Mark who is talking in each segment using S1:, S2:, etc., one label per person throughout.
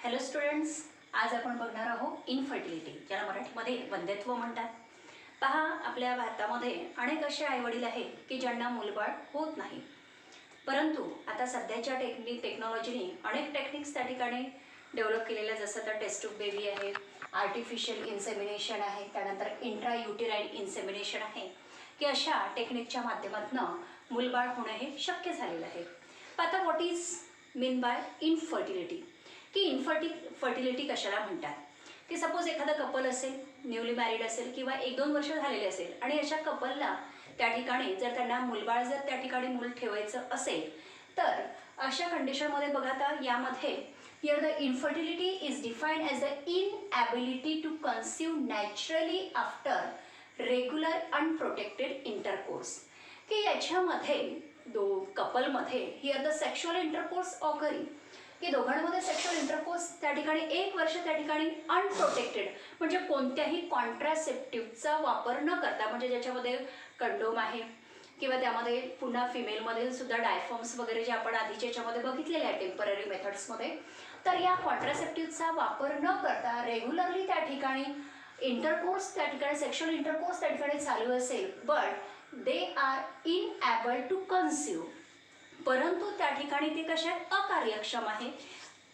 S1: Hello students, आज आपण बघणार आहोत इनफर्टिलिटी, ज्याला मराठीमध्ये वंध्यत्व म्हणतात. पहा, आपल्या भारतामध्ये अनेक असे आईवडील आहेत की ज्यांना मूलबाळ होत नाही. परंतु आता सध्याच्या टेक्नॉलॉजीने अनेक टेक्निक्स त्या ठिकाणी डेव्हलप केलेल्या, जसं तर टेस्ट ट्यूब बेबी आहे, आर्टिफिशियल इन्सेमिनेशन आहे, त्यानंतर इंट्रायुटेराइन इन्सेमिनेशन आहे, की अशा टेक्निकच्या माध्यमातून मूलबाळ होणं हे शक्य झालेलं आहे. आता what is mean by infertility, की फर्टिलिटी कशाला म्हणतात, की सपोज एखादा कपल असेल, न्यूली मॅरिड असेल किंवा 1-2 वर्ष झालेले असेल आणि अशा कपलला त्या ठिकाणी जर त्यांना मूलबाळ जर त्या ठिकाणी मूल ठेवायचं असेल, तर अशा कंडिशनमध्ये बघा, आता यामध्ये here the infertility is defined as the inability to conceive naturally after regular unprotected intercourse, की याच्यामध्ये कपलमध्ये here the sexual intercourse occurring, की दोघांमध्ये सेक्शुअल इंटरकोर्स त्या ठिकाणी 1 वर्ष त्या ठिकाणी अनप्रोटेक्टेड, म्हणजे कोणत्याही कॉन्ट्रासेप्टिव्हचा वापर न करता, म्हणजे ज्याच्यामध्ये कंडोम आहे किंवा त्यामध्ये पुन्हा फिमेलमध्ये सुद्धा डायफॉर्म्स वगैरे जे आपण आधीच्या याच्यामध्ये बघितलेले आहे टेम्पररी मेथड्समध्ये, तर या कॉन्ट्रासेप्टिव्हचा वापर न करता रेग्युलरली त्या ठिकाणी इंटरकोर्स, त्या ठिकाणी सेक्शुअल इंटरकोर्स त्या ठिकाणी चालू असेल, but they are unable to conceive, परंतु त्या ठिकाणी ते कशा अकार्यक्षम आहे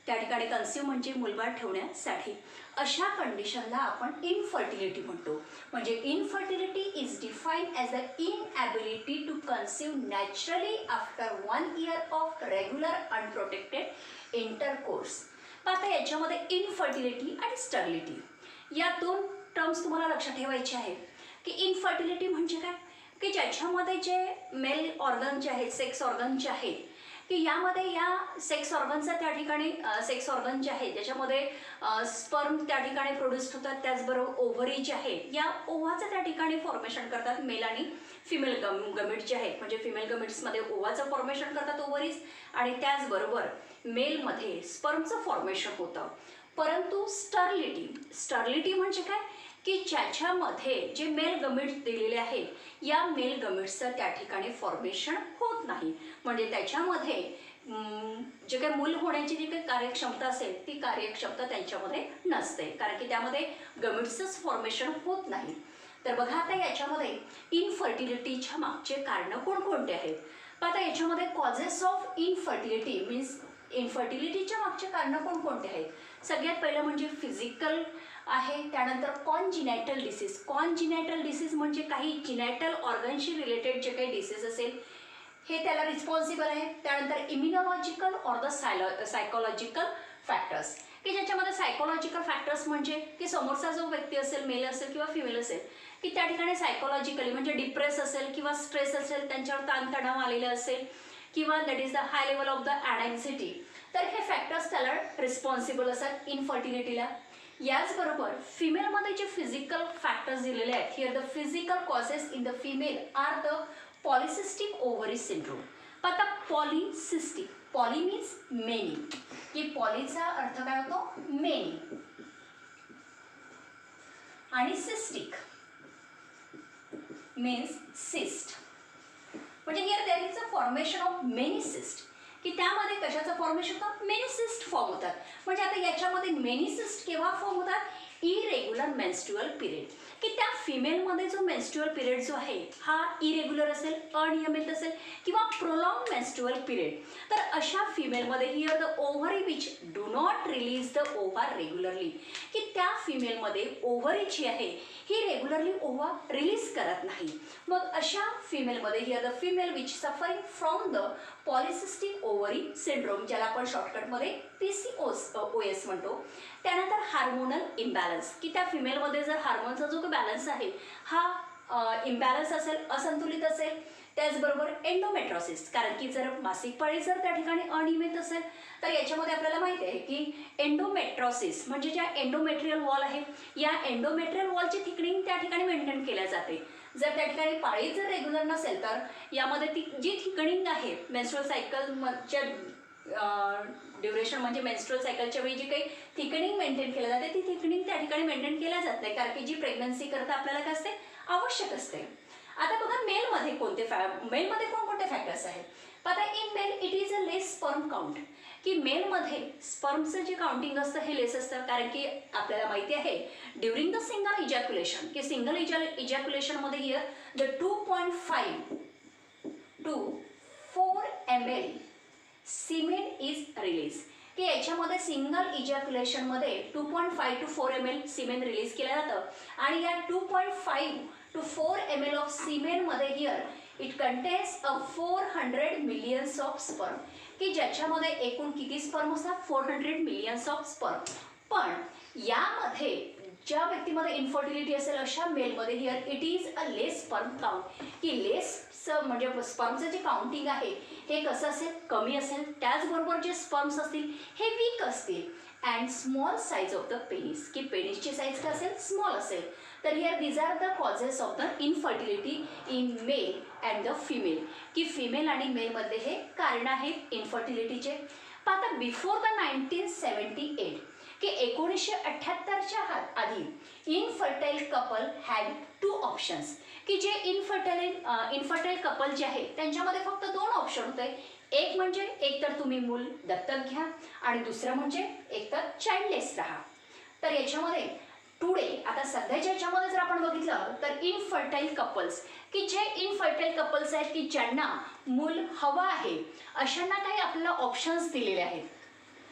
S1: त्या ठिकाणी कन्सीव म्हणजे मूलबाळ ठेवण्यासाठी, अशा कंडिशनला आपण इनफर्टिलिटी म्हणतो. म्हणजे infertility is defined as the inability to conceive naturally after 1 year of regular unprotected intercourse. आता याच्यामध्ये इनफर्टिलिटी आणि स्टरिलिटी या 2 टर्म्स तुम्हाला लक्षात ठेवायचे आहेत. की इनफर्टिलिटी म्हणजे काय, की ज्याच्यामध्ये जे मेल ऑर्गन जे आहेत, सेक्स ऑर्गन जे आहेत, की यामध्ये या सेक्स ऑर्गनचा त्या ठिकाणी सेक्स ऑर्गन जे आहे ज्याच्यामध्ये स्पर्म त्या ठिकाणी प्रोड्यूस होतात, त्याचबरोबर ओव्हरी जे आहे या ओव्हाचं त्या ठिकाणी फॉर्मेशन करतात मेल आणि फिमेल गमिट जे आहेत, म्हणजे फिमेल गमिट्समध्ये ओव्हाचं फॉर्मेशन करतात ओव्हरीज, आणि त्याचबरोबर मेलमध्ये स्पर्मचं फॉर्मेशन होतं. परंतु स्टरिलिटी म्हणजे काय, की ज्याच्यामध्ये जे मेल गमिट्स दिलेले आहेत या मेल गमिट्सचं त्या ठिकाणी फॉर्मेशन होत नाही, म्हणजे त्याच्यामध्ये जे काही मूल होण्याची जी काही कार्यक्षमता असेल ती कार्यक्षमता त्यांच्यामध्ये नसते, कारण की त्यामध्ये गमिट्सच फॉर्मेशन होत नाही. तर बघा, आता याच्यामध्ये इनफर्टिलिटीच्या मागचे कारणं कोणकोणते आहेत. आता याच्यामध्ये कॉजेस ऑफ इनफर्टिलिटी मीन्स इनफर्टिलिटीच्या मागचे कारणं कोणकोणते आहेत. सगळ्यात पहिलं म्हणजे फिजिकल आहे, त्यानंतर कॉन्जिनॅटल डिसीज म्हणजे काही जिनॅटल ऑर्गनशी रिलेटेड जे काही डिसीज असेल हे त्याला रिस्पॉन्सिबल आहे. त्यानंतर immunological or the psychological factors, की ज्याच्यामध्ये सायकोलॉजिकल फॅक्टर्स म्हणजे की समोरचा जो व्यक्ती असेल, मेल असेल किंवा फिमेल असेल, की त्या ठिकाणी सायकोलॉजिकली म्हणजे डिप्रेस असेल किंवा स्ट्रेस असेल, त्यांच्यावर ताणतणाव आलेला असेल किंवा that is the high level of the anxiety, तर हे फॅक्टर्स त्याला रिस्पॉन्सिबल असतात इनफर्टिलिटीला. याचबरोबर फिमेलमध्ये जे फिजिकल फॅक्टर्स दिलेले आहेत, here the physical causes in the female are the polycystic ovary syndrome. आता पॉलिसिस्टिक, पॉली मीन्स मेनी, की पॉलीचा अर्थ काय होतो मेनी, आणि सिस्टिक मीन्स सिस्ट, म्हणजे here there is a formation of many cyst, की त्यामध्ये कशाचं फॉर्मेशन होतं, मेनी सिस्ट फॉर्म होतात. म्हणजे आता याच्यामध्ये मेनी सिस्ट केव्हा फॉर्म होतात, इरेग्युलर मेन्स्ट्रुअल पिरियड, की त्या फिमेलमध्ये जो मेन्स्ट्रुअल पिरियड जो आहे हा इरेग्युलर असेल, अनियमित असेल किंवा प्रोलॉंग मेन्स्ट्रुअल पिरियड, तर अशा फिमेलमध्ये here the ovary which do not release the ova regularly, की त्या फिमेलमध्ये ओव्हरी जी आहे ही रेग्युलरली ओव्हा रिलीज करत नाही. मग अशा फिमेलमध्ये here the female which suffering from the polycystic ovary syndrome, ज्याला आपण शॉर्टकटमध्ये PCOS म्हणतो. त्यानंतर हार्मोनल इम्बॅलन्स, की त्या फिमेलमध्ये जर हार्मोनचा जो काही बॅलन्स आहे हा इम्बॅलन्स असेल, असंतुलित असेल. त्याचबरोबर एंडोमेट्रोसिस, कारण की जर मासिक पाळी जर त्या ठिकाणी अनियमित असेल तर याच्यामध्ये आपल्याला माहिती आहे की एंडोमेट्रोसिस म्हणजे ज्या एंडोमेट्रियल वॉल आहे या एंडोमेट्रियल वॉलची थिकनिंग त्या ठिकाणी मेंटेन केल्या जाते. जर त्या ठिकाणी पाळी जर रेग्युलर नसेल तर यामध्ये ती जी थिकनिंग आहे मेन्स्ट्रुअल सायकलच्या ड्युरेशन म्हणजे मेन्स्ट्रुअल सायकलच्या वेळी जी काही थिकनिंग मेंटेन केलं जाते ती थिकनिंग त्या ठिकाणी मेंटेन केल्या जात नाही, कारण की जी प्रेग्नन्सी करता आपल्याला काय असते आवश्यक असते. आता बघा, मेलमध्ये कोणकोणते फॅक्टर्स आहेत. आता in male it is a less sperm count, की मेलमध्ये स्पर्मचं जे काउंटिंग असतं हे लेस असतं, कारण की आपल्याला माहिती आहे ड्युरिंग द सिंगल इजॅक्युलेशन, की सिंगल इजॅक्युलेशनमध्ये here the 2.5 to 4 ml semen is release, की याच्यामध्ये सिंगल इजॅक्युलेशनमध्ये 2.5 to 4 ml सिमेन रिलीज केलं जातं, आणि या 2.5 to 4 ml ऑफ सिमेनमध्ये here it contains a 400 millions of sperm, की ज्याच्यामध्ये एकूण किती स्पर्म असतात 400 मिलियन्स ऑफ स्पर्म. पण यामध्ये ज्या व्यक्तीमध्ये इन्फर्टिलिटी असेल अशा मेलमध्ये here it is a less sperm count, की लेस म्हणजे स्पर्मचं जे काउंटिंग आहे हे कसं असेल, कमी असेल. त्याचबरोबर जे स्पर्म्स असतील हे वीक असतील. And small size of the penis, की पेनिसची साईज काय असेल, स्मॉल असेल. तर here these are the causes of the infertility in male and the female, की फिमेल आणि मेलमध्ये हे कारण आहेत इन्फर्टिलिटीचे. आता बिफोर द 1978, की 1978च्या आधी इनफर्टाईल कपल हॅड 2 ऑप्शन्स, की जे इनफर्टाईल कपल जे आहे त्यांच्यामध्ये फक्त 2 ऑप्शन होते. एक म्हणजे एक तर तुम्ही मूल दत्तक घ्या, आणि दुसरं म्हणजे एक तर चाइल्डलेस राहा. तर याच्यामध्ये टुडे आता सध्याच्या याच्यामध्ये जर आपण बघितलं तर इनफर्टाईल कपल्स, की जे इनफर्टाईल कपल्स आहेत की ज्यांना मूल हवं आहे, अशांना काही आपल्याला ऑप्शन्स दिलेले आहेत.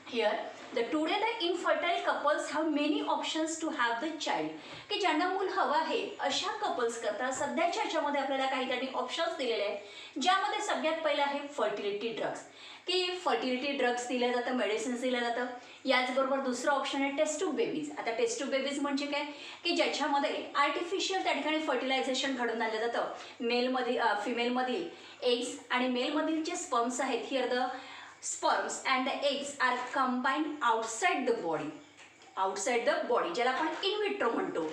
S1: Here, today the infertile couples have many options to have the child, की ज्यांना मूल हवं आहे अशा कपल्स करता सध्याच्या ह्याच्यामध्ये आपल्याला काही ऑप्शन्स दिलेले आहेत, ज्यामध्ये सगळ्यात पहिलं आहे फर्टिलिटी ड्रग्स, की फर्टिलिटी ड्रग्स दिल्या जातं, मेडिसिन्स दिल्या जातं. याचबरोबर दुसरं ऑप्शन आहे टेस्ट ट्यूब बेबीज. आता टेस्ट ट्यूब बेबीज म्हणजे काय, की ज्याच्यामध्ये आर्टिफिशियल त्या ठिकाणी फर्टिलायझेशन घडून आणलं जातं. फिमेलमधील एग्स आणि मेलमधील जे स्पर्म्स आहेत, here the sperms and the eggs are combined outside the body, ज्याला आपण इन विट्रो म्हणतो,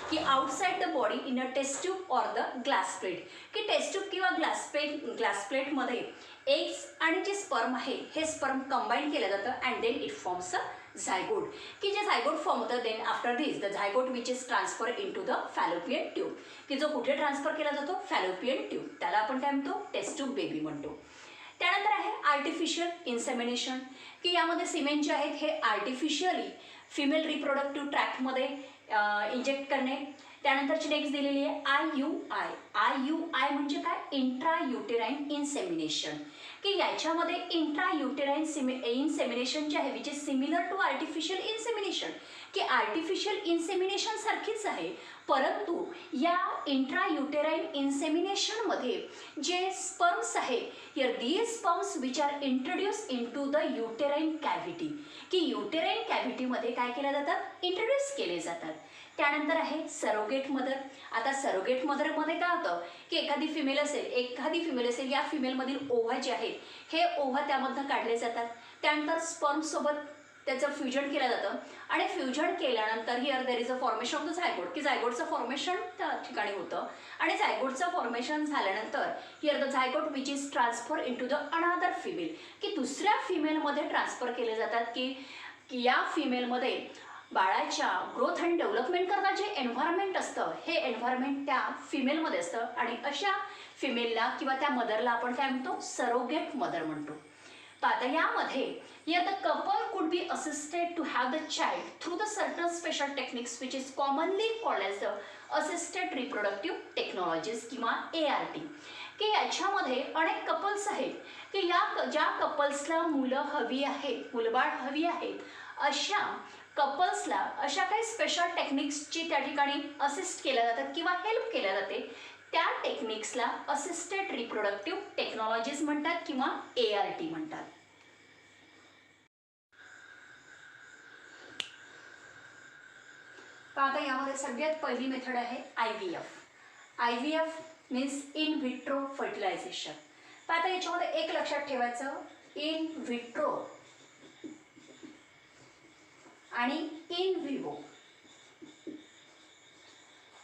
S1: की outside the body in a test tube or the glass plate, की टेस्ट ट्यूब किंवा ग्लास प्लेटमध्ये एग्स आणि जे स्पर्म आहे हे स्पर्म कंबाईन केलं जातं, and then it forms a zygote, की जे झायगोट फॉर्म होतं. Then after this the zygote which is transfer in to the fallopian tube, की जो कुठे ट्रान्सफर केला जातो, फॅलोपियन ट्यूब. त्याला आपण काय म्हणतो, टेस्ट ट्यूब बेबी म्हणतो. त्यानंतर आहे आर्टिफिशियल इन्सेमिनेशन, की यामध्ये सिमेन जे आहेत हे आर्टिफिशियली फिमेल रिप्रोडक्टिव्ह ट्रॅक्टमध्ये इंजेक्ट करणे. त्यानंतरची नेक्स्ट दिलेली आहे IUI म्हणजे काय, इंट्रा युटेराईन इन्सेमिनेशन, की याच्यामध्ये इंट्रा युटेराईन इन्सेमिनेशन जे आहे which is similar to artificial insemination, की आर्टिफिशियल इन्सेमिनेशन सारखीच आहे, परंतु या इंट्रा युटेराईन इन्सेमिनेशनमध्ये जे स्पर्म्स आहेत, here these sperms which are introduce in to the uterine cavity, की युटेराईन कॅव्हिटीमध्ये काय केल्या जातात, इंट्रोड्यूस केले जातात. त्यानंतर आहे सरोगेट मदर. आता सरोगेट मदरमध्ये काय होतं, की एखादी फिमेल असेल, या फिमेलमधील ओव्हा जे आहेत हे ओव्हा त्यामधनं काढले जातात. त्यानंतर स्पर्मसोबत त्याचं फ्युजन केलं जातं, आणि फ्युजन केल्यानंतर here there is a formation of the zygote, की झायगोटचं फॉर्मेशन त्या ठिकाणी होतं, आणि झायगोटचं फॉर्मेशन झाल्यानंतर here the zygote which is transfer in to the another female, की दुसऱ्या फिमेलमध्ये ट्रान्सफर केले जातात, की या फिमेलमध्ये बाळाच्या ग्रोथ आणि डेव्हलपमेंट करता जे एन्व्हायरमेंट असतं हे एन्व्हायरमेंट त्या फिमेलमध्ये असतं, आणि अशा फिमेलला किंवा त्या मदरला आपण काय म्हणतो, सरोगेट मदर म्हणतो. तर आता यामध्ये here the couple could be assisted to have the child through the certain special techniques which is commonly called as the assisted reproductive technologies किंवा ART, की याच्यामध्ये अनेक कपल्स आहेत, की ज्या कपल्सला मुलं हवी आहेत, मुलबाळ हवी आहेत, अशा कपल्सला अशा काही स्पेशल टेक्निक्सची त्या ठिकाणी असिस्ट केल्या जातात किंवा हेल्प केल्या जाते. त्या टेक्निक्सला असिस्टेड रिप्रोडक्टिव्ह टेक्नॉलॉजीज म्हणतात किंवा ART म्हणतात. तर आता यामध्ये सगळ्यात पहिली मेथड आहे IVF means in vitro fertilization. तर आता याच्यामध्ये एक लक्षात ठेवायचं, इन व्हिट्रो आणि इन विवो.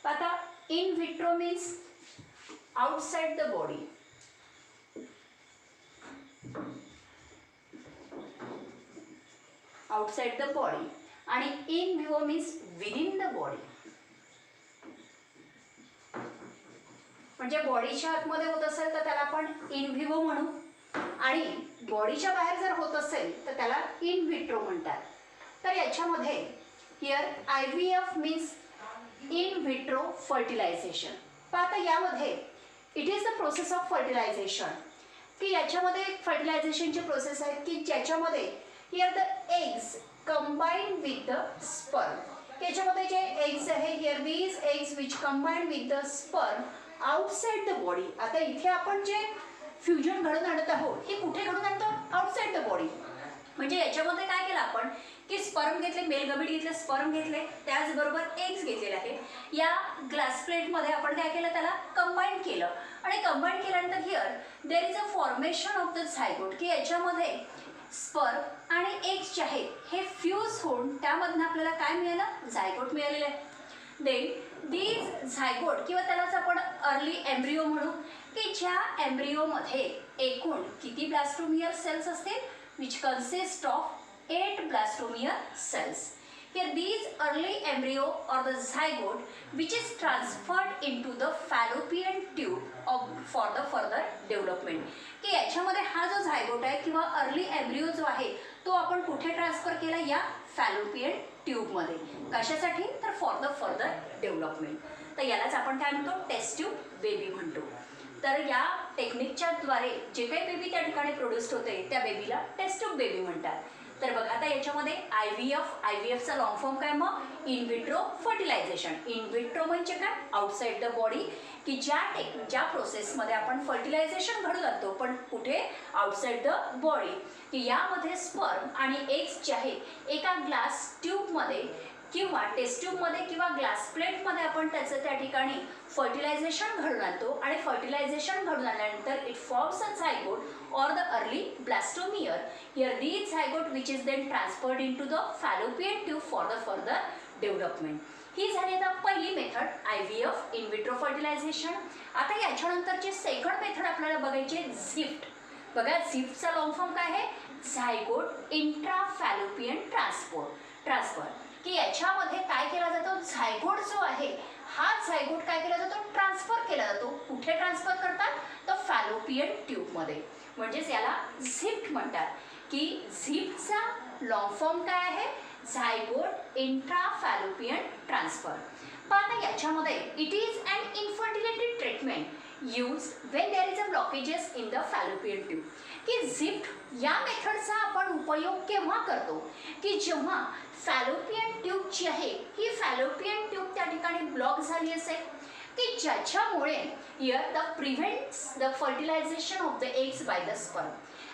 S1: आता in vitro means outside the body, आणि in vivo means within the body, म्हणजे बॉडीच्या आतमध्ये होत असेल तर त्याला आपण इन विवो म्हणू, आणि बॉडीच्या बाहेर जर होत असेल तर त्याला इन विट्रो म्हणतात. तर याच्यामध्ये here IVF means in vitro fertilisation. आता यामध्ये it is the process of fertilisation, की याच्यामध्ये फर्टिलायझेशनची प्रोसेस आहे की ज्याच्यामध्ये here the eggs combine with the sperm. याच्यामध्ये जे एग्स आहे here these eggs which combine with the sperm outside the body. आता इथे आपण जे फ्युजन घडून आणत आहोत हे कुठे घडून आणतो? Outside the body. म्हणजे याच्यामध्ये काय केलं आपण की स्पर्म घेतले, मेल गमीट घेतले, स्पर्म घेतले, त्याचबरोबर एग्स घेतलेले आहे. या ग्लास प्लेटमध्ये आपण काय केलं, त्याला कंबाईन केलं आणि कंबाईन केल्यानंतर here there is a formation of the zygote, की याच्यामध्ये स्पर्म आणि एग्स जे आहेत हे फ्यूज होऊन त्यामधून आपल्याला काय मिळालं? झायगोट मिळालेलं आहे. देन दीज झायगोट किंवा त्यालाच आपण अर्ली एम्ब्रिओ म्हणू, की ज्या एम्ब्रिओमध्ये एकूण किती ब्लास्टोमियर सेल्स असतील? Which consist of 8 blastomere cells. Here these early embryo or the zygote which is transferred into the fallopian tube for the further development. की याच्यामध्ये हा जो झायगोट आहे किंवा अर्ली एम्ब्रिओ जो आहे तो आपण कुठे ट्रान्सफर केला? या फॅलोपियन ट्यूबमध्ये. कशासाठी? तर फॉर द फर्दर डेव्हलपमेंट. तर यालाच आपण काय म्हणतो? टेस्ट ट्यूब बेबी म्हणतो. तर या टेक्निकच्या द्वारे जे काही बेबी त्या ठिकाणी प्रोड्यूस होते त्या बेबीला टेस्ट ट्यूब बेबी म्हणतात. तर बघा आता याच्यामध्ये IVFचा लॉंग फॉर्म काय? मग in vitro fertilisation. In vitro म्हणजे काय? आउटसाइड द बॉडी, की ज्या प्रोसेसमध्ये आपण फर्टिलायझेशन घडून आणतो, पण कुठे? Outside the body. की यामध्ये स्पर्म आणि एग्स जे आहेत एका ग्लास ट्यूबमध्ये किंवा टेस्ट ट्यूबमध्ये किंवा ग्लास प्लेटमध्ये आपण त्याचं त्या ठिकाणी फर्टिलायझेशन घडून आणतो आणि फर्टिलायझेशन घडून आणल्यानंतर it forms a zygote or the early blastomere. Here these zygote which is then transferred into the fallopian tube for the further development. ही झाली आता पहिली method IVF in vitro fertilisation. आता याच्यानंतरची सेकंड मेथड आपल्याला बघायची झिफ्ट. बघा झिफ्टचा लॉंग फॉर्म काय आहे? Zygote intrafallopian transfer. की याच्यामध्ये काय केला जातो? झायगोट जो आहे हा झायगोट काय केला जातो? ट्रान्सफर केला जातो. कुठे ट्रान्सफर करतात? तर फॅलोपियन ट्यूबमध्ये. म्हणजेच याला झिफ्ट म्हणतात. की झिफ्टचा लॉंग फॉर्म काय आहे? Zygote intrafallopian transfer. पण आता याच्यामध्ये it is an infertility treatment use when there is a blockages in the fallopian tube. की झिफ्ट या मेथडचा आपण उपयोग केव्हा करतो? की जेव्हा फॅलोपियन ट्यूब जी आहे ही फॅलोपियन ट्यूब त्या ठिकाणी ब्लॉक झाली असेल, की ज्याच्यामुळे here the prevents the fertilisation of the eggs by the sperm.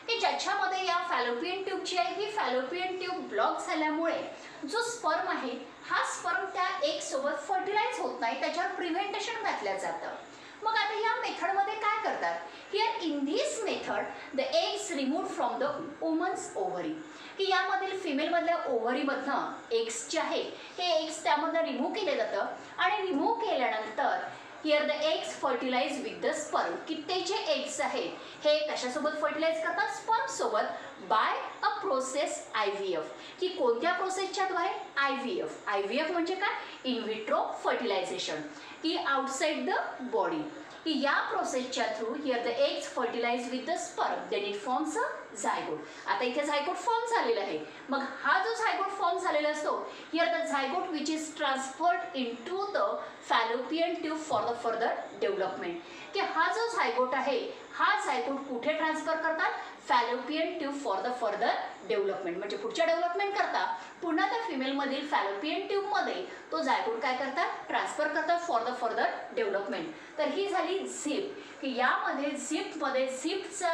S1: की ज्याच्यामध्ये या फॅलोपियन ट्यूब जी आहे ही फॅलोपियन ट्यूब ब्लॉक झाल्यामुळे जो स्पर्म आहे हा स्पर्म त्या एग सोबत फर्टिलाइज होत नाही, त्याच्यावर प्रिव्हेंटेशन घातलं जातं. मग आता या मेथडमध्ये काय करतात? Here in this method the eggs remove from the woman's ovary. की यामधील फिमेलमधल्या ओव्हरीमधनं एग्स जे आहे हे एग्स त्यामधनं रिमूव्ह केले जातं आणि रिमूव्ह केल्यानंतर here the eggs fertilise with the sperm. की ते जे एग्स आहेत हे कशासोबत फर्टिलाइज करतात? स्पर्म सोबत. By a process IVF. की कोणत्या प्रोसेसच्या द्वारे? IVF म्हणजे काय? In vitro fertilisation. की आउटसाइड द बॉडी. की या प्रोसेसच्या through here the eggs fertilise with the sperm then it forms a zygote. आता इथे झायगोट फॉर्म झालेला आहे. मग हा जो झायगोट फॉर्म झालेला असतो here the zygote which is transferred into the fallopian tube for the further development. की हा जो झायगोट आहे हा झायगोट कुठे ट्रान्सफर करतात? Fallopian tube for the further development. म्हणजे पुढच्या डेव्हलपमेंट करता पुन्हा त्या फिमेलमधील फॅलोपियन ट्यूबमध्ये तो झायगोट काय करतात? ट्रान्सफर करतात फॉर द फर्दर डेव्हलपमेंट. तर ही झाली झिफ्ट. की यामध्ये झिफ्टचा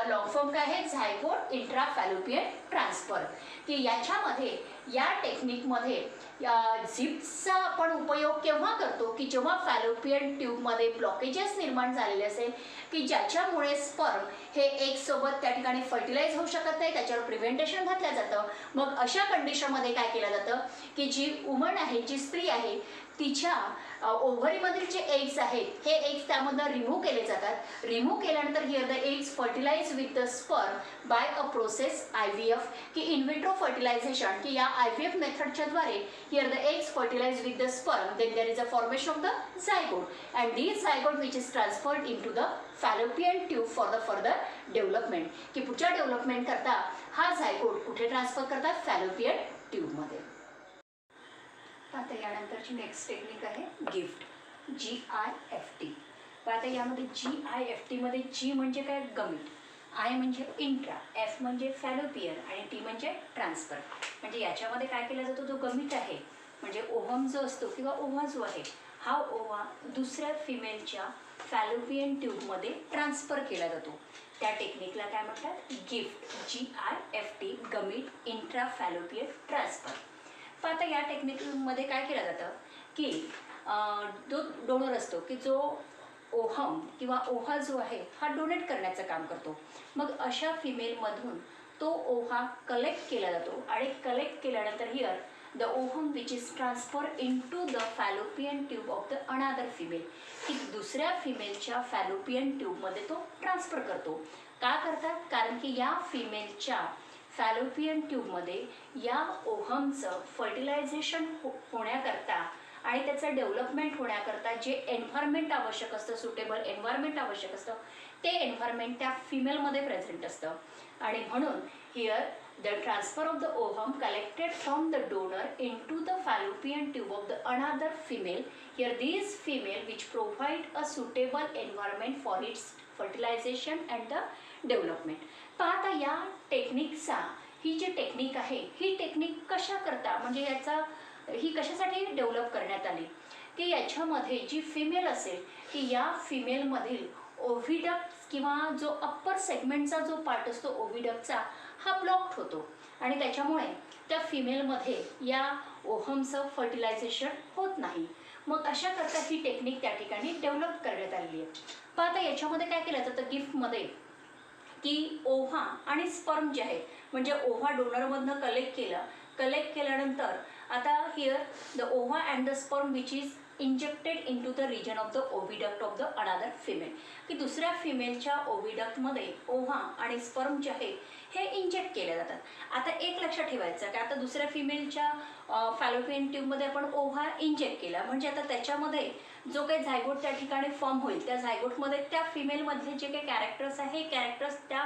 S1: लॉंग फॉर्म काय आहे? Zygote intrafallopian transfer. की याच्यामध्ये या टेक्निकमध्ये झिफ्टचा आपण उपयोग केव्हा करतो? की जेव्हा फॅलोपियन ट्यूबमध्ये ब्लॉकेजेस निर्माण झालेले असेल, की ज्याच्यामुळे स्पर्म हे एग सोबत त्या ठिकाणी फर्टिलाइज होऊ शकत नाही, त्याच्यावर प्रिव्हेंटेशन घातलं जातं. मग अशा कंडिशनमध्ये काय केलं जातं? की जी वुमन आहे, जी स्त्री आहे, तिच्या ओव्हरीमधील जे एग्स आहेत हे एग्स त्यामधनं रिमूव्ह केले जातात. रिमूव्ह केल्यानंतर here the eggs fertilise with the sperm by a process IVF. की इन विट्रो फर्टिलायझेशन. की या IVF मेथडच्या द्वारे here the eggs fertilise with the sperm then there is a formation of the zygote and this zygote which is transferred into the fallopian tube for the further development, की पुढच्या development करता हा zygote कुठे transfer करतात, fallopian ट्यूबमध्ये. आता यानंतरची next technique आहे gift, GIFT. आता यामध्ये GIFT मध्ये G म्हणजे काय, गमिट, I म्हणजे इंट्रा, F म्हणजे फॅलोपियन आणि T म्हणजे ट्रान्सफर. म्हणजे याच्यामध्ये काय केला जातो, जो गमिट आहे म्हणजे ओव्हम जो असतो किंवा ओव्हा जो आहे, हा ओव्हा दुसऱ्या फिमेलच्या फॅलोपियन ट्यूबमध्ये ट्रान्सफर केला जातो. त्या टेक्निकला काय म्हणतात, gift, GIFT, गमिट intra fallopian transfer. पण आता या टेक्निकमध्ये काय केलं जातं की जो डोनर असतो की जो ओहम किंवा ओव्हा जो आहे हा डोनेट करण्याचं काम करतो. मग अशा फिमेलमधून तो ओव्हा कलेक्ट केला जातो आणि कलेक्ट केल्यानंतर here the ovum which is transfer in to the fallopian tube of the another female, की दुसऱ्या फिमेलच्या फॅलोपियन ट्यूबमध्ये तो ट्रान्सफर करतो. का करतात, कारण की या फिमेलच्या फॅलोपियन ट्यूबमध्ये या ओहमचं फर्टिलायझेशन होण्याकरता आणि त्याचं डेव्हलपमेंट होण्याकरता जे एन्व्हायरमेंट आवश्यक असतं, सुटेबल एन्व्हायरमेंट आवश्यक असतं, ते एन्व्हायरमेंट त्या फिमेलमध्ये प्रेझेंट असतं. आणि म्हणून here the transfer of the ovum collected from the donor in to the fallopian tube of the another female, here these female which provide a suitable environment for its fertilisation and the development. पाहता या टेक्निकचा, ही जी technique आहे ही technique कशा करता, म्हणजे याचा ही कशासाठी डेव्हलप करण्यात आली, की याच्यामध्ये जी फिमेल असेल की या फिमेलमधील ओव्हिडक्ट किंवा जो अप्पर सेगमेंटचा जो पार्ट असतो ओव्हिडक्टचा, हा ब्लॉक्ड होतो आणि त्याच्यामुळे त्या फिमेलमध्ये या ओहमचं फर्टिलायझेशन होत नाही. मग अशा करता ही टेक्निक त्या ठिकाणी डेव्हलप करण्यात आलेली आहे. पण आता याच्यामध्ये काय केलं जातं गिफ्टमध्ये, की ओव्हा आणि स्पर्म जे आहे, म्हणजे ओव्हा डोनरमधनं कलेक्ट केल्यानंतर आता here the ova and the sperm which is injected in to the region of the oviduct of the another female, की दुसऱ्या फिमेलच्या ओव्हिडक्टमध्ये ओव्हा आणि स्पर्म जे आहे हे इंजेक्ट केले जातात. आता एक लक्षात ठेवायचं की आता दुसऱ्या फिमेलच्या फॅलोपियन ट्यूबमध्ये आपण ओव्हा इंजेक्ट केला म्हणजे आता त्याच्यामध्ये जो काही झायगोट त्या ठिकाणी फॉर्म होईल, त्या झायगोटमध्ये त्या फिमेलमधले जे काही कॅरेक्टर्स आहे हे कॅरेक्टर्स त्या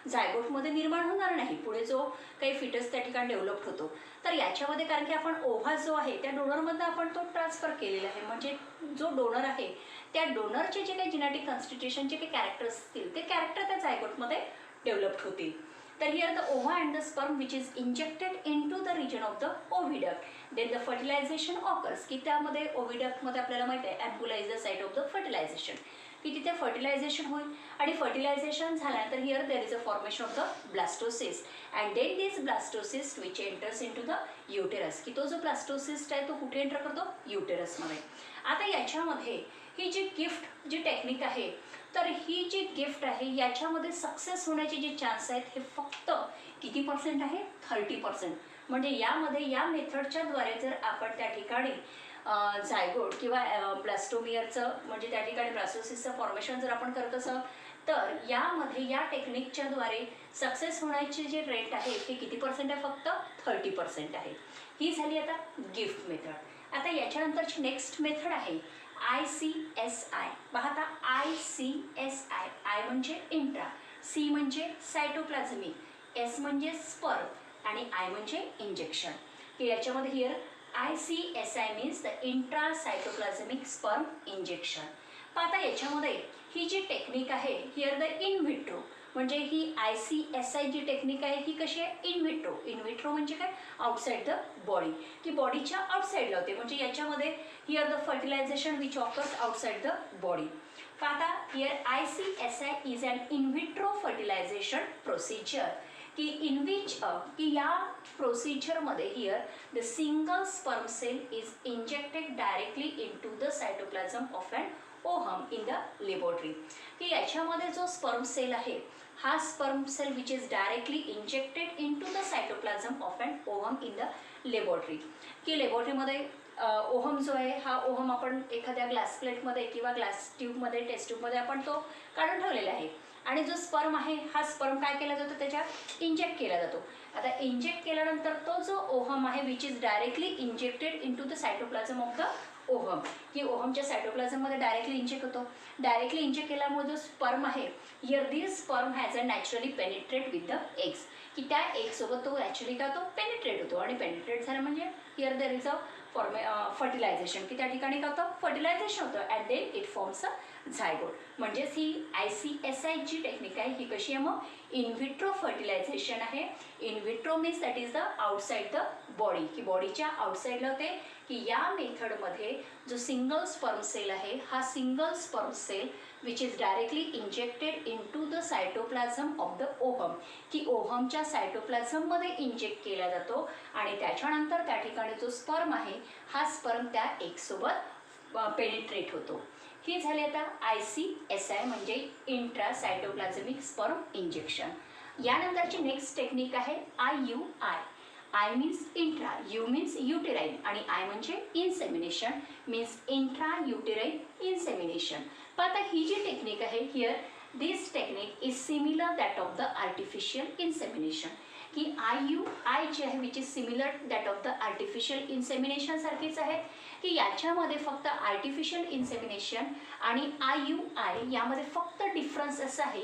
S1: झायगोटमध्ये निर्माण होणार नाही. पुढे जो काही फिटस त्या ठिकाणी डेव्हलप होतो, तर याच्यामध्ये कारण की आपण ओव्हा जो आहे त्या डोनरमधनं आपण तो ट्रान्सफर केलेला आहे, म्हणजे जो डोनर आहे त्या डोनरचे जे काही जेनेटिक कॉन्स्टिट्यूशन जे काही कॅरेक्टर्स असतील ते कॅरेक्टर त्या झायगोटमध्ये डेव्हलप होतील. तर here the ova and the sperm which is injected in to the region of the oviduct, then the fertilization occurs, की त्यामध्ये ओव्हिडक्टमध्ये आपल्याला माहिती आहे ampulla is the site of the fertilization, की तिथे फर्टिलायझेशन होईल आणि फर्टिलायझेशन झाल्यानंतर here there is a formation of the blastocyst and then this blastocyst which enters in to the uterus, की तो जो ब्लास्टोसिस्ट आहे तो कुठे एंटर करतो, युटेरसमध्ये. आता याच्यामध्ये ही जी गिफ्ट जी टेक्निक आहे, तर ही जी गिफ्ट आहे याच्यामध्ये सक्सेस होण्याचे जे चान्स आहेत हे फक्त किती पर्सेंट आहे, 30%. म्हणजे यामध्ये या मेथडच्या द्वारे जर आपण त्या ठिकाणी झायगोट किंवा ब्लास्टोमियरचं म्हणजे त्या ठिकाणी ब्लास्टोसिसचं फॉर्मेशन जर आपण करत असाल तर यामध्ये या टेक्निकच्या द्वारे सक्सेस होण्याचे जे रेट आहे ते किती पर्सेंट आहे, फक्त 30% आहे. ही झाली आता गिफ्ट मेथड. आता याच्यानंतरची नेक्स्ट मेथड आहे ICSI. पाहता ICSI, आय म्हणजे इंट्रा, सी म्हणजे सायटोप्लाझमिक, एस म्हणजे स्पर्म आणि आय म्हणजे इंजेक्शन, की याच्यामध्ये here ICSI means the intra cytoplasmic sperm injection. पाहता याच्यामध्ये ही जी टेक्निक आहे हिअर द इन व्हिट्रो, म्हणजे ही ICSI जी टेक्निक आहे ही कशी आहे, इन व्हिट्रो. इन व्हिट्रो म्हणजे काय, आउटसाइड द बॉडी, की बॉडीच्या आउटसाईडला होते, म्हणजे याच्यामध्ये here the fertilisation which occurs outside the body. पाहता here ICSI is an in vitro fertilisation procedure, की इन विच की या प्रोसिजरमध्ये here the single sperm cell is injected directly in to the cytoplasm of an ovum in the laboratory, की याच्यामध्ये जो sperm cell आहे हा sperm cell which is directly injected in to the cytoplasm of an ovum in the laboratory, की लेबोरेटरीमध्ये ohm जो आहे हा ohm आपण एखाद्या ग्लास प्लेटमध्ये किंवा ग्लास ट्यूबमध्ये टेस्ट ट्यूबमध्ये आपण तो काढून ठेवलेला आहे आणि जो स्पर्म आहे हा स्पर्म काय केला जातो, त्याच्यात इंजेक्ट केला जातो. आता इंजेक्ट केल्यानंतर तो जो ओहम आहे which is directly injected in to the cytoplasm of the ovum, की ओहमच्या सायटोप्लाझममध्ये डायरेक्टली इंजेक्ट होतो. डायरेक्टली इंजेक्ट केल्यामुळे जो स्पर्म आहे, here this sperm has a naturally penetrate with the eggs, की त्या एगसोबत तो ॲक्च्युली का तो पेनिट्रेट होतो. आणि पेनिट्रेट झालं म्हणजे here there is a fertilisation, की त्या ठिकाणी का होतं फर्टिलायझेशन होतं and then it forms a zygote. म्हणजेच ही ICSI जी टेक्निक आहे ही कशी आहे मग इनव्हिट्रो फर्टिलायझेशन आहे. In vitro means that is the outside the body, की बॉडीच्या आउटसाईडला होते, की या मेथडमध्ये जो सिंगल स्पर्म सेल आहे हा single sperm cell which is directly injected in to the cytoplasm of the ovum, की ओहमच्या सायटोप्लाझममध्ये इंजेक्ट केला जातो आणि त्याच्यानंतर त्या ठिकाणी जो स्पर्म आहे हा स्पर्म त्या एगसोबत पेनिट्रेट होतो. ही झाली आता ICSI म्हणजे इंट्रा सायटोप्लाझमिक स्पर्म इंजेक्शन. यानंतरची नेक्स्ट टेक्निक आहे IUI. I means intra, U means uterine आणि आय म्हणजे insemination means intra uterine insemination. पण आता ही जी टेक्निक आहे here this technique is similar that of the artificial insemination, की IUI जे आहे which is similar that of the artificial insemination सारखीच आहे, की याच्यामध्ये फक्त आर्टिफिशियल इन्सेमिनेशन आणि IUI यामध्ये फक्त डिफरन्स असा आहे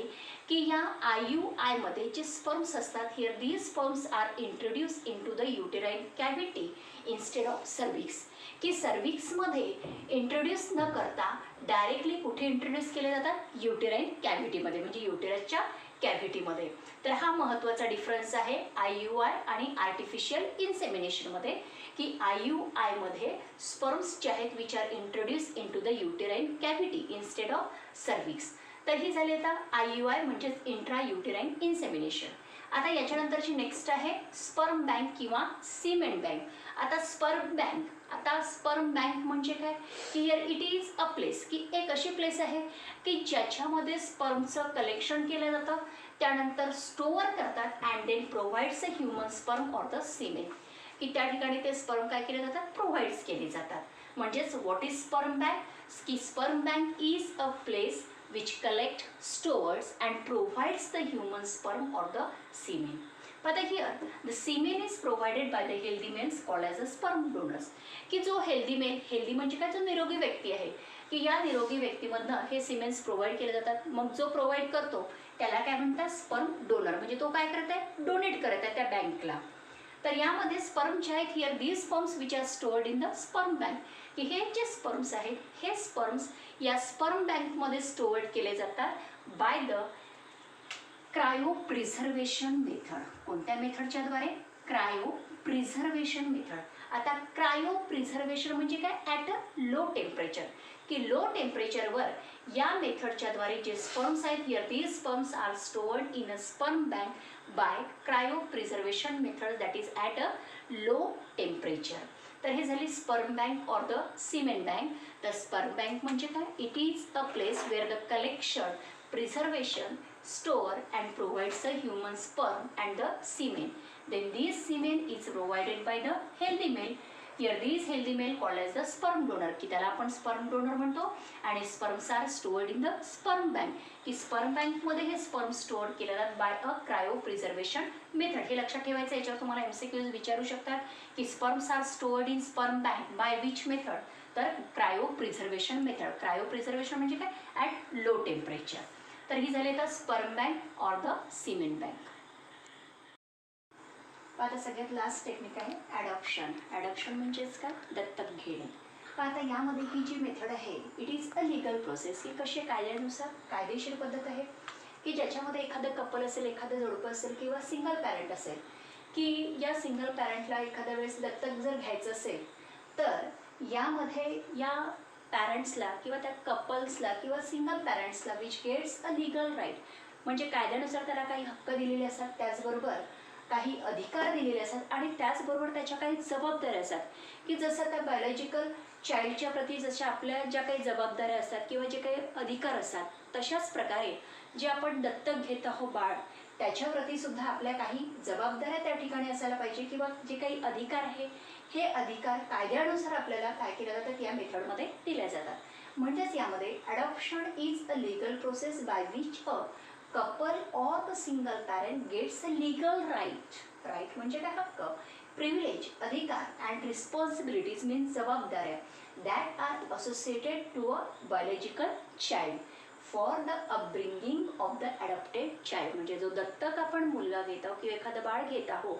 S1: की या IUI मध्ये जे स्पर्म्स असतात here these sperms are introduce in to the uterine cavity instead of cervix, की सर्विक्समध्ये इंट्रोड्यूस न करता डायरेक्टली कुठे इंट्रोड्यूस केले जातात युटेराईन कॅव्हिटीमध्ये म्हणजे युटेरसच्या कॅव्हिटीमध्ये. तर हा महत्त्वाचा डिफरन्स आहे IUI आणि आर्टिफिशियल इन्सेमिनेशनमध्ये, की IUI मध्ये स्पर्म्स जे आहेत which are introduce in to the uterine cavity instead of cervix. तर ही झाली आता IUI म्हणजेच इंट्रा युटेराईन इन्सेमिनेशन. आता याच्यानंतरची नेक्स्ट आहे स्पर्म बँक किंवा सीमेंट बँक. आता स्पर्म बँक म्हणजे काय, की here it is a place, की एक अशी प्लेस आहे की ज्याच्यामध्ये स्पर्मचं कलेक्शन केलं जातं, त्यानंतर स्टोअर करतात and then provides a human sperm or the semen, की त्या ठिकाणी ते स्पर्म काय केले जातात प्रोव्हाइड्स केले जातात. म्हणजेच व्हॉट इज स्पर्म बँक, की sperm bank is a place which collect, stores and provides the human sperm or the semen. But here the semen is provided by the healthy males called as a sperm donors, की जो healthy mail, healthy म्हणजे काय, जो निरोगी व्यक्ती आहे, की या निरोगी व्यक्तीमधनं हे सिमेन्स प्रोव्हाइड केले जातात. मग जो प्रोव्हाइड करतो त्याला काय म्हणतात स्पर्म डोनर, म्हणजे तो काय करत आहे डोनेट करत आहे त्या बँकला. तर यामध्ये स्पर्म जे आहेत here these sperms which R stored in the sperm bank, की हे जे स्पर्म्स आहेत हे स्पर्म्स या स्पर्म बँकमध्ये स्टोअर्ड केले जातात by the cryopreservation method. कोणत्या मेथडच्या द्वारे, क्रायो प्रिझर्वेशन मेथड. आता क्रायो प्रिझर्वेशन म्हणजे काय, ॲट अ लो टेम्परेचर, की लो टेम्परेचरवर या मेथडच्याद्वारे जे स्पर्म्स आहेत here these sperms are stored in a sperm bank by cryopreservation method that is at a low temperature. तर हे झाली sperm bank or the semen bank. The sperm bank म्हणजे काय, it is a place wear the collection, preservation, store and provides a human sperm and the सीमेन. Then this semen is provided by the healthy male. Here these healthy male called as the sperm donor, की त्याला आपण sperm donor म्हणतो. आणि sperms are stored in the sperm bank, की sperm बँकमध्ये हे sperm store केले जातात by a cryopreservation method. हे लक्षात ठेवायचं, याच्यावर तुम्हाला MCQs विचारू शकतात की sperms are stored in sperm bank by which method, तर cryopreservation method. Cryopreservation म्हणजे काय, ॲट लो टेम्परेचर. तर ही झाली आता sperm bank or the semen bank. आता सगळ्यात लास्ट टेक्निक आहे ॲडॉप्शन. ॲडॉप्शन म्हणजेच काय, दत्तक घेणे. पण आता यामध्ये ही जी मेथड आहे it is a legal process, ही कशी कायद्यानुसार कायदेशीर पद्धत आहे, की ज्याच्यामध्ये एखादं कपल असेल, एखादं जोडपं असेल किंवा सिंगल पॅरेंट असेल, की या सिंगल पॅरेंटला एखाद्या वेळेस दत्तक जर घ्यायचं असेल तर यामध्ये या पॅरेंट्सला किंवा त्या कपल्सला किंवा सिंगल पॅरेंट्सला which gets a legal right, म्हणजे कायद्यानुसार त्याला काही हक्क दिलेले असतात, त्याचबरोबर काही अधिकार दिलेले असतात आणि त्याचबरोबर त्याच्या काही जबाबदाऱ्या असतात, की जसं त्या बायोलॉजिकल चाइल्डच्या प्रती जशा आपल्या ज्या काही जबाबदाऱ्या असतात किंवा जे काही अधिकार असतात, तशाच प्रकारे जे आपण दत्तक घेत आहोत बाळ त्याच्याप्रती सुद्धा आपल्या काही जबाबदाऱ्या त्या ठिकाणी असायला पाहिजे, किंवा जे काही अधिकार आहे हे अधिकार कायद्यानुसार आपल्याला काय केल्या जातात या मेथडमध्ये दिल्या जातात. म्हणजेच यामध्ये adoption is a legal process by which a couple or the single parent gets a legal right म्हणजे काय हक्क, प्रिव्हिलेज अधिकार अँड रिस्पॉन्सिबिलिटीज मीन्स जबाबदाऱ्या that are associated to a biological child for the upbringing of the adopted child. म्हणजे जो दत्तक आपण मुलगा घेत आहोत किंवा एखादं बाळ घेत आहोत,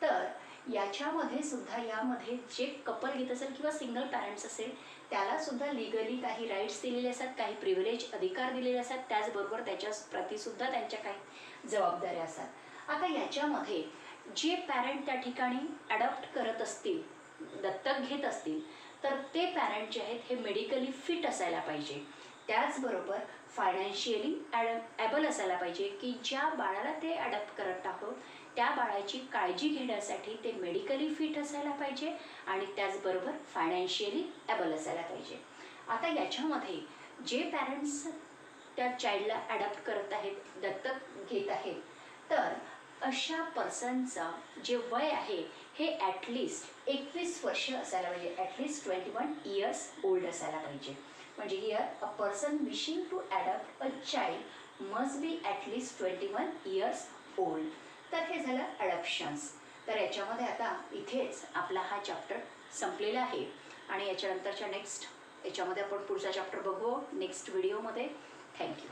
S1: तर याच्यामध्ये सुद्धा यामध्ये जे कपल घेत असेल किंवा सिंगल पॅरेंट्स असेल त्याला सुद्धा लिगली काही राईट्स दिलेले असतात, काही प्रिव्हिलेज अधिकार दिलेले असतात, त्याचबरोबर त्याच्या प्रतीसुद्धा त्यांच्या काही जबाबदाऱ्या असतात. आता याच्यामध्ये जे पॅरेंट त्या ठिकाणी ॲडॉप्ट करत असतील, दत्तक घेत असतील, तर ते पॅरेंट जे आहेत हे मेडिकली फिट असायला पाहिजे. त्याचबरोबर फायनान्शियली ॲबल असायला पाहिजे की ज्या बाळाला ते ॲडॉप्ट करत आहोत त्या बाळाची काळजी घेण्यासाठी ते मेडिकली फिट असायला पाहिजे आणि त्याचबरोबर फायनान्शियली ॲबल असायला पाहिजे. आता याच्यामध्ये जे पॅरेंट्स त्या चाइल्डला ॲडॉप्ट करत आहेत, दत्तक घेत आहेत, तर अशा पर्सनचं जे वय आहे हे ॲटलिस्ट 21 वर्ष असायला पाहिजे, ॲटलिस्ट 21 इयर्स ओल्ड असायला पाहिजे. म्हणजे here a person wishing to adopt a child must be at least 21 years old. तर हे झालं ॲडॉप्शन्स. तर याच्यामध्ये आता इथेच आपला हा चॅप्टर संपलेला आहे आणि याच्यानंतरच्या याच्यामध्ये आपण पुढचा चॅप्टर बघू नेक्स्ट व्हिडिओमध्ये. थँक्यू.